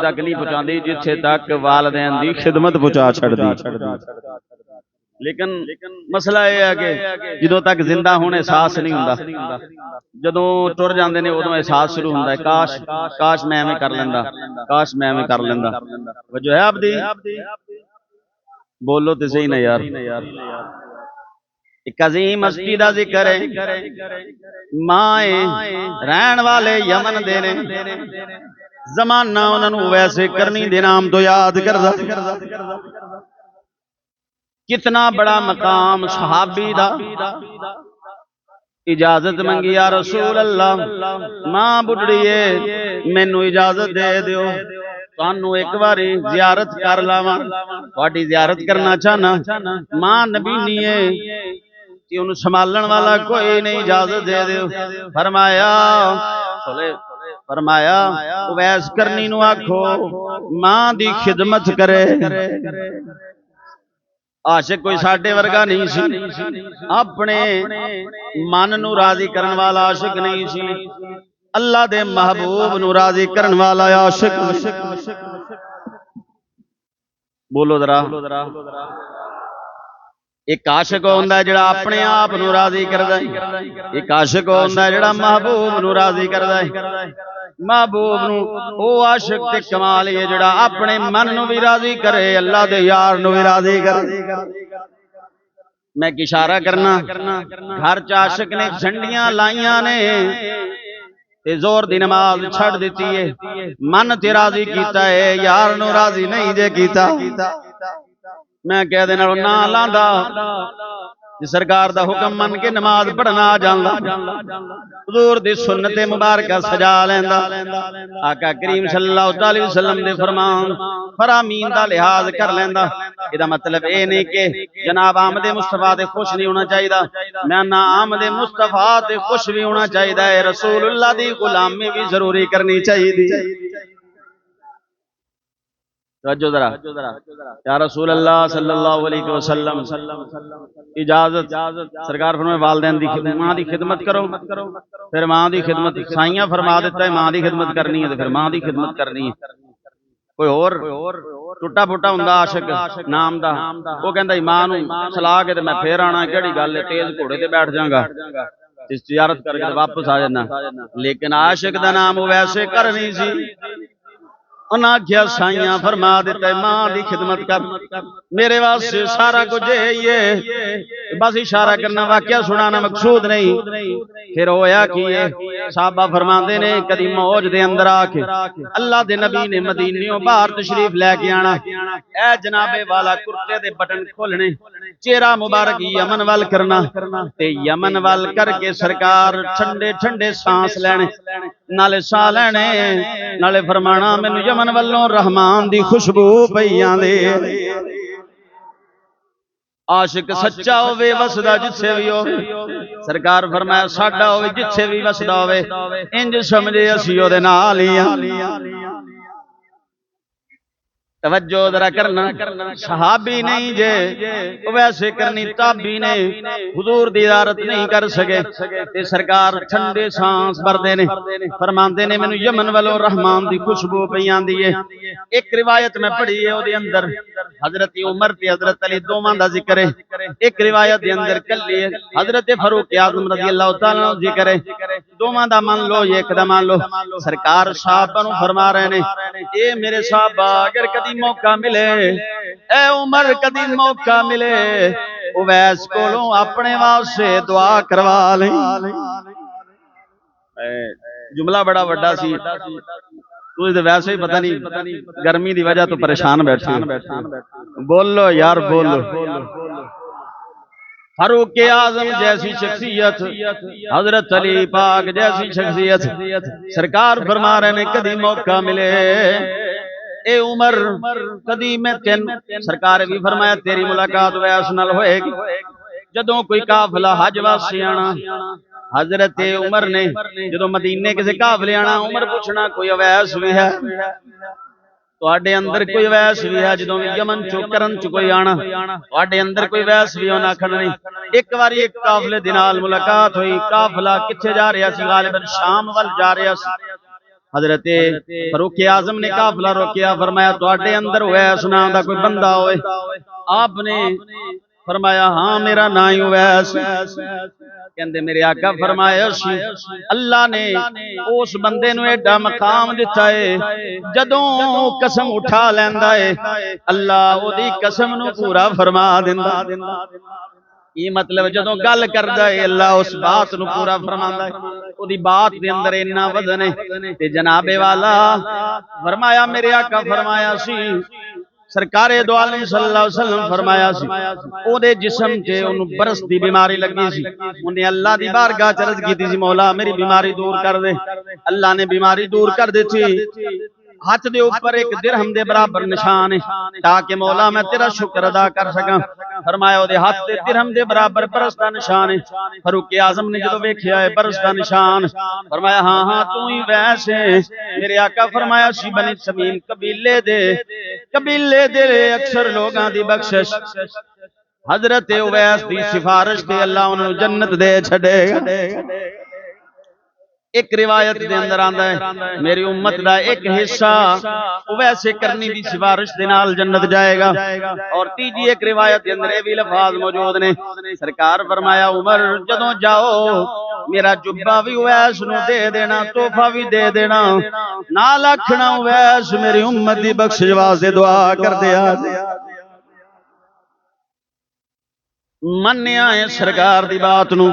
तक नहीं पहुंचाती जिथे तक वालदैन की खिदमत पहुंचा छड़दी। लेकिन मसला यह है कि जदों तक जिंदा होने एहसास नहीं हुंदा, जदों टुर जांदे ने उदों एहसास शुरू हुंदा है काश काश मैं एवें कर लैंदा, काश मैं एवें कर लैंदा। वजो है आपदी बोलो तो सही ना यार। एक अजीम हस्ती दा जिक्र है, माए रहन वाले यमन दे ने, जमाना उन्होंने वैसे करनी दे नाम तो याद करदा। कितना बड़ा मकाम सहाबी दा। इजाजत मंगी या रसूल अल्लाह, मां बुढ़ड़ीए मैनू इजाजत दे दियो, तानू एक बारी जियारत कर लावां, तुहाडी जियारत करना चाहना। मां नबी नहीं है कि उन्हें संभालने वाला कोई नहीं, इजाजत दे दियो। फरमाया फरमाया वैस करनी नू आखो मां दी खिदमत करे। आशिक कोई साडे वर्गा नहीं सी, अपने मन नू राजी करन वाला आशिक नहीं सी, अल्लाह दे महबूब नू राजी करन वाला आशिक। बोलो जरा। एक आशिक होंदा है जिहड़ा अपने आप नू राजी करदा है, एक आशिक होंदा है जिहड़ा महबूब नू राजी करदा है। महबूब नू ओ आशिक ते कमाल है जिहड़ा अपने मन नू भी राजी करे, अल्लाह दे यार नू भी राजी करे। मैं एक इशारा करना, घर च आशिक ने झंडियां लाइयां ने ते जोर दी नमाज छड़ दिती है, मन ते राजी कीता है, यार नू राजी नहीं जे कीता। मैं कह देना ना लांदा, सरकार दा हुक्म मन के नमाज पढ़ना आ जांदा, हुजूर दी सुन्नत मुबारक सजा लैंदा। आका करीम सल्लल्लाहु अलैहि वसल्लम दे फरमान फरामीन दा लिहाज कर लैंदा। इहदा मतलब ये नहीं कि जनाब आमदे मुस्तफा ते खुश नहीं होना चाहिए, मैं ना आमदे मुस्तफा ते खुश भी होना चाहिए है, रसूलुल्लाह दी गुलामी भी जरूरी करनी चाहिए। या रसूल अल्लाह सल्लल्लाहु अलैहि वसल्लम इजाजत सरकार फरमाए वालदैन दी मां दी खिदमत करो, फिर मां दी खिदमत साइयां फरमा दिता है, मां दी खिदमत करनी है तो फिर मां दी खिदमत करनी है। कोई और टुटा फुटा हुंदा आशिक नाम दा, वो कहंदा मां नू सलाह के ते मैं फिर आना, केड़ी गल है तेज घोड़े ते बैठ जांगा, जियारत करके वापस आ जाना। लेकिन आशिक दा नाम वैसे करनी सी, उन्हें आख्या साइया फरमा दिता है मां की खिदमत कर, मेरे वास्ते सारा कुछ है, बस इशारा करना वाकया सुनाना मकसूद नहीं। फिर होया कि साहबा फरमाते ने कदी मौज दे अंदर आके अल्लाह दे नबी ने मदीनियों बाहर तशरीफ लैके आना, ए जनाबे वाला कुर्ते दे बटन खोलने, चेहरा मुबारक यमन वाल करना, ते यमन वाल करके सरकार ठंडे ठंडे सांस लैने, नाले साह लैने, नाले फरमाना मैनू यमन वालों रहमान दी खुशबू पई आंदी। आशिक सच्चा होवे वसदा जिथे भी होवे, सरकार फरमाया साडा होवे जिथे भी वसदा होवे, इंज समझे असीं ओहदे नाल ही आ। तवज्जो जरा करना, सहाबी नहीं जे वैसे करनी, ताबी ने हुजूर दी इजारत नहीं कर सके ते सरकार ठंडे सांस भरदे ने, फरमांदे ने मैनू यमन वालों रहमान दी खुशबू पई आंदी है। एक रिवायत मैं पढ़ी है ओदे अंदर हजरत उमर ते हजरत अली दोवां दा जिक्र है, एक रिवायत दे अंदर कल्ली है हजरत फारूक आज़म रज़ी अल्लाह तआला अन्हु जिक्र है, दोवां दा मान लो एक दा मान लो। सरकार साहबा नू फरमा रहे ने ए मेरे साहबा अगर कदी मौका मिले, ए उमर कदी मौका मिले उवैस कोलों अपने वास्ते दुआ करवा ले। जुमला बड़ा वड्डा सी, तू तो वैसे ही पता नहीं गर्मी की वजह तो परेशान बैठे, बोलो यार बोलो। फारूक आजम जैसी शख्सियत, हजरत अली पाक जैसी शख्सियत, सरकार फरमा रहे ने कदी मौका मिले ए उमर कदी मैं तेन, सरकार भी फरमाया तेरी मुलाकात वैस नाल होएगी जदों कोई काफिला हज वास्ते आना। हजरत उमर ने जो मदीने किसी काफिले आना, उमर पूछना कोई अवैस भी है तुहाडे अंदर, कोई अवैस भी है जो यमन चो करन च कोई आना तुहाडे अंदर कोई अवैस भी होना आखना नहीं। एक बार एक काफिले दे नाल मुलाकात हुई, काफिला किथे जा रहा सी, गालिबन शाम वल जा रहा सी। हजरत फरूक आजम ने काफिला रोकिया, फरमाया तुहाडे अंदर उवैस नाम दा कोई बंदा होए? आपने फरमाया हाँ मेरा ना ही उवैस। कहंदे मेरे आका फरमाया सी अल्लाह ने उस बंदे नूं एडा मकाम दिता है, जदों कसम उठा लैंदा है अल्लाह ओदी कसम नूं पूरा फरमा दिंदा। ये मतलब जदों गल करदा है अल्लाह उस बात नूं पूरा फरमांदा है। ओदी बात दे अंदर इन्ना वजन है। ते जनाबे वाला फरमाया मेरे आका फरमाया सी सरकारे दो आलम सल्लल्लाहु अलैहि वसल्लम फरमाया सी ओदे जिस्म च ओनू बरस दी बीमारी लगी सी। उन्हें अल्लाह दी बारगाह च अर्ज कीती सी मौला मेरी बीमारी दूर कर दे। अल्लाह ने बीमारी दूर कर दी थी। हाथ दे ऊपर एक दिरहम दे बराबर निशान है ताकि मौला मैं तेरा शुक्र अदा कर सका। फरमाया ओदे हाथ दे दिरहम दे बराबर बरस दा निशान है। फरूक आजम ने जदों वेख्या है बरस दा निशान, फरमाया हाँ हाँ तू ही वैस है। मेरे आका फरमाया सी बनी तमीम कबीले दे अक्सर लोगां दी बख्शिश हजरत उवैस दी सिफारिश ते अल्लाह उन्हें जन्नत दे छड़ेगा। एक रिवायत के अंदर आंदा है मेरी उम्मत का एक हिस्सा वैसे करनी की सिफारिश दे नाल जन्नत जाएगा। और तीजी एक रिवायत के अंदर भी लफाज मौजूद ने। सरकार फरमाया उमर जदों जाओ मेरा जुब्बा भी उवैस नूं दे देना, तोहफा भी दे देना, नाल आखना उवैस मेरी उम्मत दी बख्शिश वास्ते दुआ कर दिया। मन्निया है सरकार दी बात नूं।